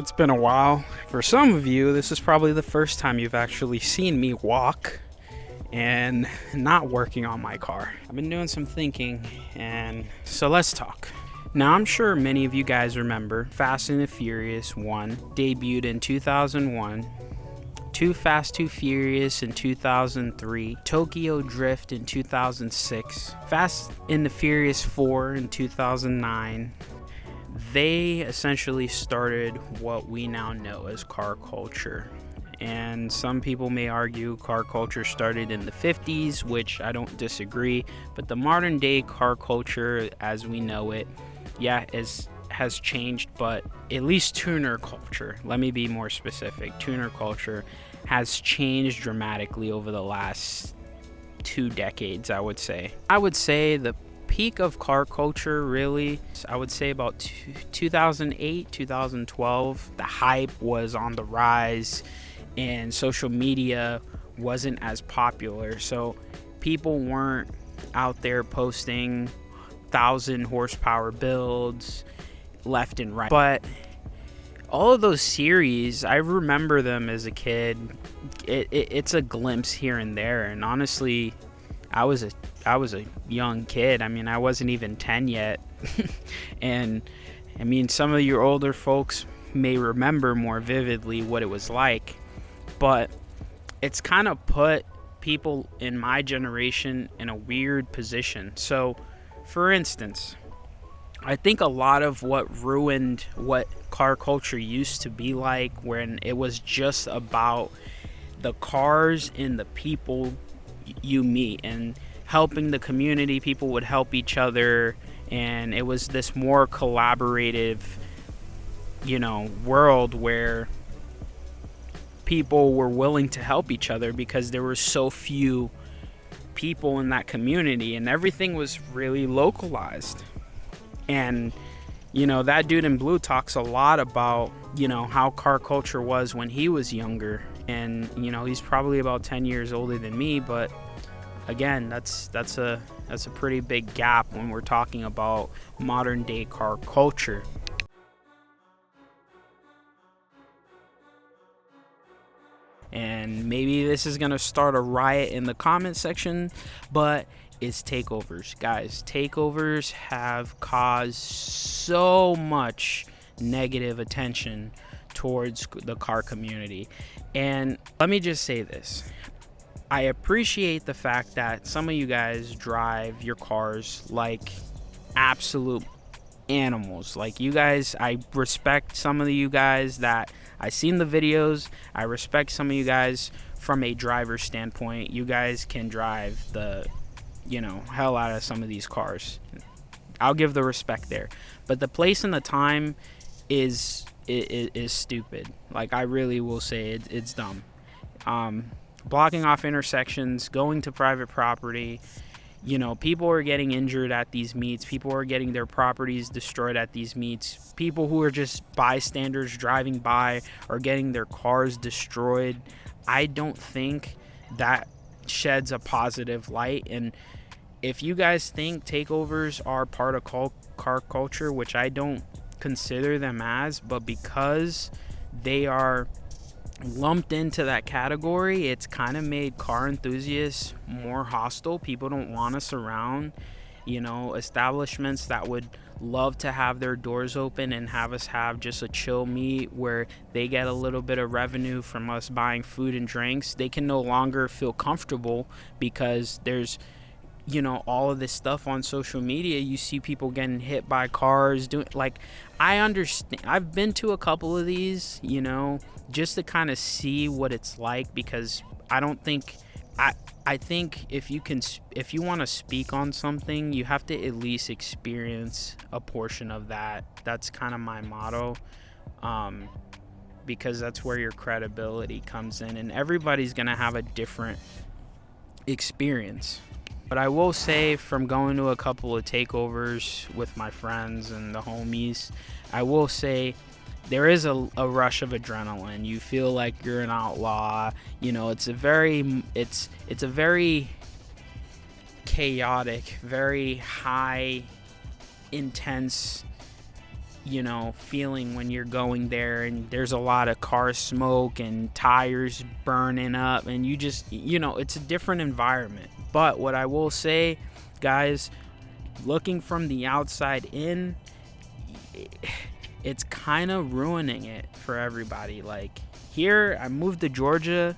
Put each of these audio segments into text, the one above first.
It's been a while. For some of you, this is probably the first time you've actually seen me walk and not working on my car. I've been doing some thinking, and so let's talk. Now, I'm sure many of you guys remember Fast and the Furious 1 debuted in 2001, Too Fast, Too Furious in 2003, Tokyo Drift in 2006, Fast and the Furious 4 in 2009. They essentially started what we now know as car culture. And some people may argue car culture started in the 50s, which I don't disagree. But the modern day car culture as we know it, has changed. But at least tuner culture, let me be more specific, tuner culture has changed dramatically over the last 2 decades, I would say. I would say the peak of car culture, really, I would say about 2008, 2012. The hype was on the rise and social media wasn't as popular, so people weren't out there posting 1,000 horsepower builds left and right. But all of those series, I remember them as a kid. It's a glimpse here and there, and honestly, I was a young kid. I mean, I wasn't even 10 yet. And I mean, some of your older folks may remember more vividly what it was like, but it's kind of put people in my generation in a weird position. So, for instance, I think a lot of what ruined what car culture used to be like, when it was just about the cars and the people you meet and helping the community, people would help each other, and it was this more collaborative, world where people were willing to help each other because there were so few people in that community and everything was really localized. And that dude in blue talks a lot about how car culture was when he was younger, and he's probably about 10 years older than me, but again, that's a pretty big gap when we're talking about modern day car culture. And maybe this is gonna start a riot in the comment section, but it's takeovers. Guys, takeovers have caused so much negative attention towards the car community. And let me just say this. I appreciate the fact that some of you guys drive your cars like absolute animals. Like, you guys, I respect some of you guys that I've seen the videos. I respect some of you guys from a driver's standpoint. You guys can drive the hell out of some of these cars. I'll give the respect there. But the place and the time is stupid. Like, I really will say it's dumb. Blocking off intersections, going to private property. People are getting injured at these meets. People are getting their properties destroyed at these meets. People who are just bystanders driving by are getting their cars destroyed. I don't think that sheds a positive light. And if you guys think takeovers are part of car culture, which I don't consider them as, but because they are lumped into that category, it's kind of made car enthusiasts more hostile. People don't want us around. Establishments that would love to have their doors open and have us have just a chill meet where they get a little bit of revenue from us buying food and drinks, they can no longer feel comfortable because there's all of this stuff on social media. You see people getting hit by cars, I understand. I've been to a couple of these, just to kind of see what it's like, because I think if you want to speak on something, you have to at least experience a portion of that. That's kind of my motto, because that's where your credibility comes in, and everybody's gonna have a different experience. But I will say, from going to a couple of takeovers with my friends and the homies, I will say there is a rush of adrenaline. You feel like you're an outlaw. It's a very chaotic, very high, intense feeling when you're going there, and there's a lot of car smoke and tires burning up, and you just, it's a different environment. But what I will say, guys, looking from the outside in, it's kind of ruining it for everybody. Like, here, I moved to Georgia.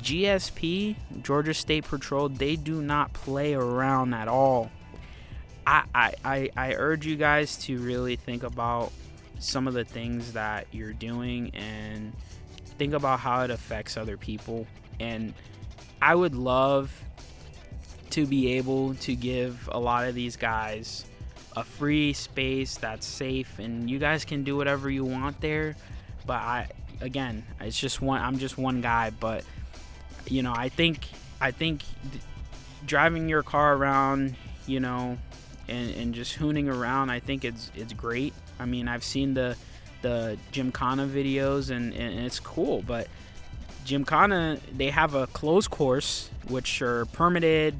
GSP, Georgia State Patrol, they do not play around at all. I urge you guys to really think about some of the things that you're doing and think about how it affects other people. And I would love to be able to give a lot of these guys a free space that's safe, and you guys can do whatever you want there. But I'm just one guy, but I think driving your car around, and just hooning around, I think it's great. I mean, I've seen the Gymkhana videos, and it's cool. But Gymkhana, they have a closed course, which are permitted,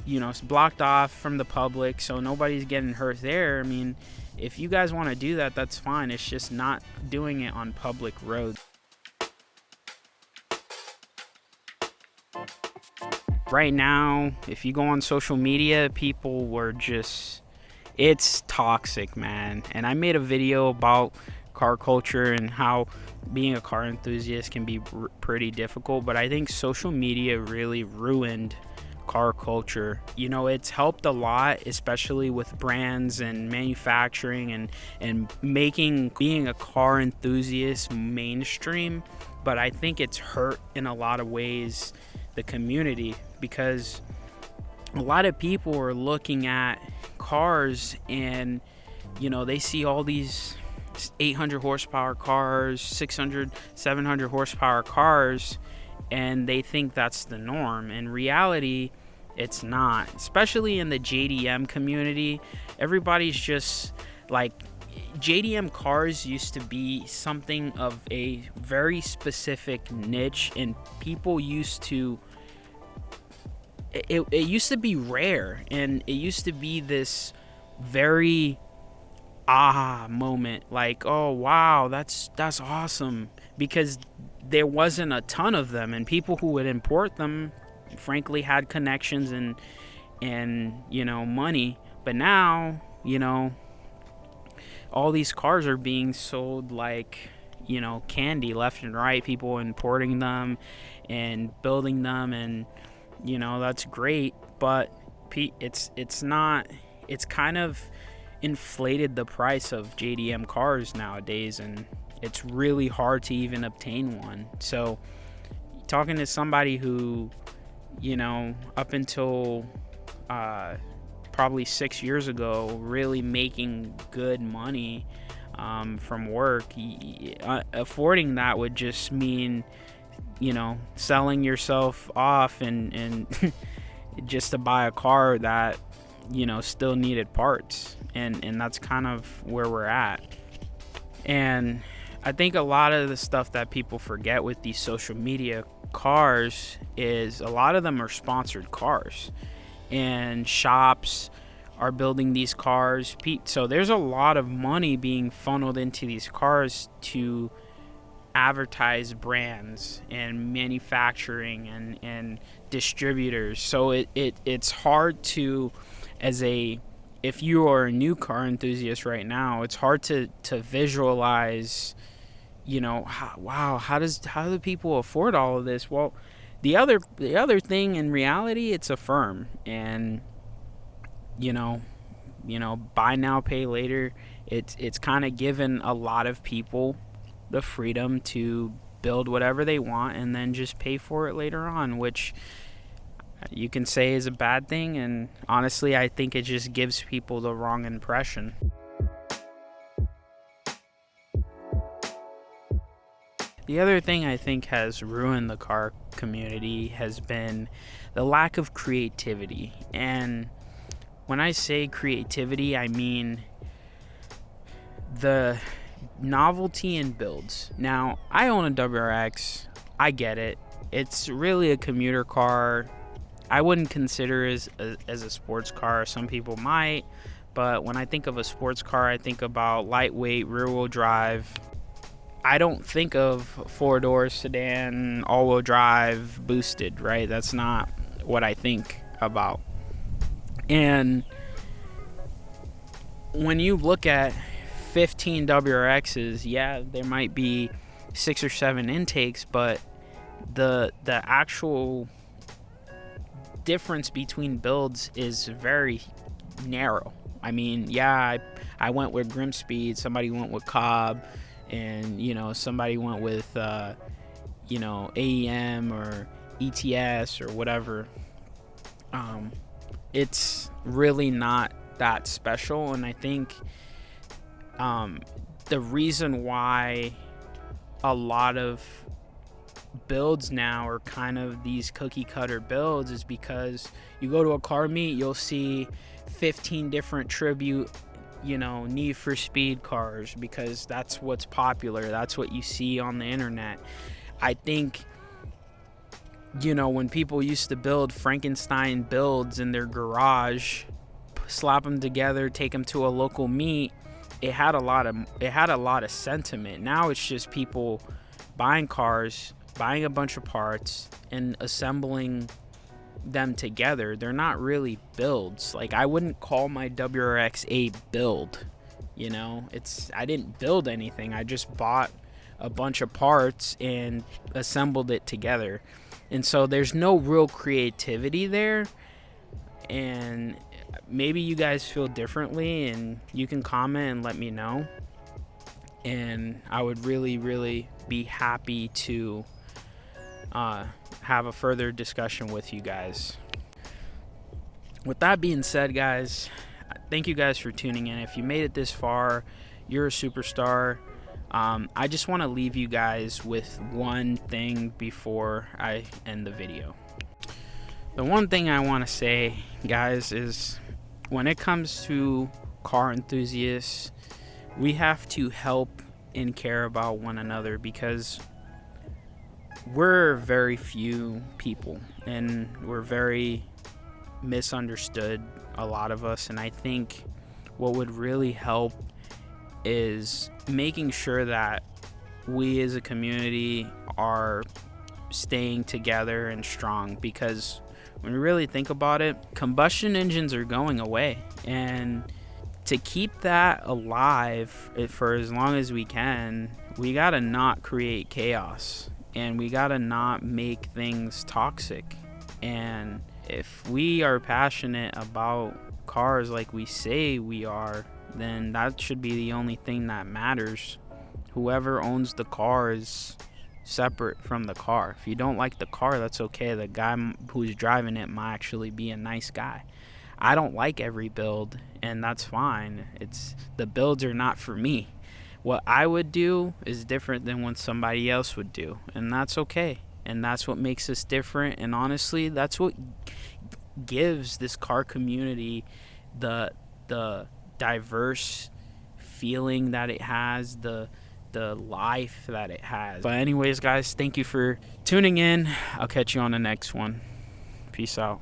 it's blocked off from the public, so nobody's getting hurt there. I mean, if you guys want to do that, that's fine. It's just not doing it on public roads. Right now, if you go on social media, people were just, it's toxic, man. And I made a video about car culture and how being a car enthusiast can be pretty difficult, but I think social media really ruined car culture. It's helped a lot, especially with brands and manufacturing and making being a car enthusiast mainstream. But I think it's hurt in a lot of ways the community, because a lot of people are looking at cars and they see all these 800 horsepower cars, 600, 700 horsepower cars, and they think that's the norm. In reality, it's not. Especially in the JDM community, everybody's just like, JDM cars used to be something of a very specific niche, and people used to, it used to be rare, and it used to be this very moment, like, oh wow, that's awesome, because there wasn't a ton of them, and people who would import them frankly had connections and money. But now, all these cars are being sold like, candy left and right. People importing them and building them, and that's great, but it's not. It's kind of inflated the price of JDM cars nowadays, and it's really hard to even obtain one. So talking to somebody who, up until probably 6 years ago, really making good money from work, affording that would just mean, selling yourself off and just to buy a car that, still needed parts. And that's kind of where we're at. And I think a lot of the stuff that people forget with these social media cars is a lot of them are sponsored cars, and shops are building these cars. So there's a lot of money being funneled into these cars to advertise brands and manufacturing and distributors. So it's hard to, if you are a new car enthusiast right now, it's hard to visualize, how do people afford all of this? Well, the other thing, in reality, it's a firm, and buy now, pay later. It's kind of given a lot of people the freedom to build whatever they want and then just pay for it later on, which you can say is a bad thing, and honestly, I think it just gives people the wrong impression. The other thing I think has ruined the car community has been the lack of creativity. And when I say creativity, I mean the novelty in builds. Now, I own a WRX. I get it. It's really a commuter car. I wouldn't consider it as a sports car. Some people might, but when I think of a sports car, I think about lightweight, rear-wheel drive. I don't think of four-door sedan, all-wheel drive, boosted, right? That's not what I think about. And when you look at 15 WRXs, yeah, there might be 6 or 7 intakes, but the actual difference between builds is very narrow. I mean, yeah, I went with Grimspeed, somebody went with Cobb, and somebody went with AEM or ETS or whatever. It's really not that special, and I think the reason why a lot of builds now are kind of these cookie cutter builds is because you go to a car meet, you'll see 15 different tribute Need for Speed cars, because that's what's popular, that's what you see on the internet. I think when people used to build Frankenstein builds in their garage, slap them together, take them to a local meet, it had a lot of sentiment. Now it's just people buying cars, buying a bunch of parts, and assembling them together. They're not really builds. Like, I wouldn't call my WRX a build. I didn't build anything. I just bought a bunch of parts and assembled it together. And so there's no real creativity there. And maybe you guys feel differently, and you can comment and let me know. And I would really, really be happy to have a further discussion with you guys. With that being said, guys, thank you guys for tuning in. If you made it this far, you're a superstar. I just want to leave you guys with one thing before I end the video. The one thing I want to say, guys, is when it comes to car enthusiasts, we have to help and care about one another, because we're very few people and we're very misunderstood, a lot of us. And I think what would really help is making sure that we as a community are staying together and strong, because when we really think about it, combustion engines are going away, and to keep that alive for as long as we can, we gotta not create chaos, and we gotta not make things toxic. And if we are passionate about cars like we say we are, then that should be the only thing that matters. Whoever owns the car is separate from the car. If you don't like the car, that's okay. The guy who's driving it might actually be a nice guy. I don't like every build, and that's fine. The builds are not for me. What I would do is different than what somebody else would do, and that's okay. And that's what makes us different, and honestly, that's what gives this car community the diverse feeling that it has, the life that it has. But anyways, guys, thank you for tuning in. I'll catch you on the next one. Peace out.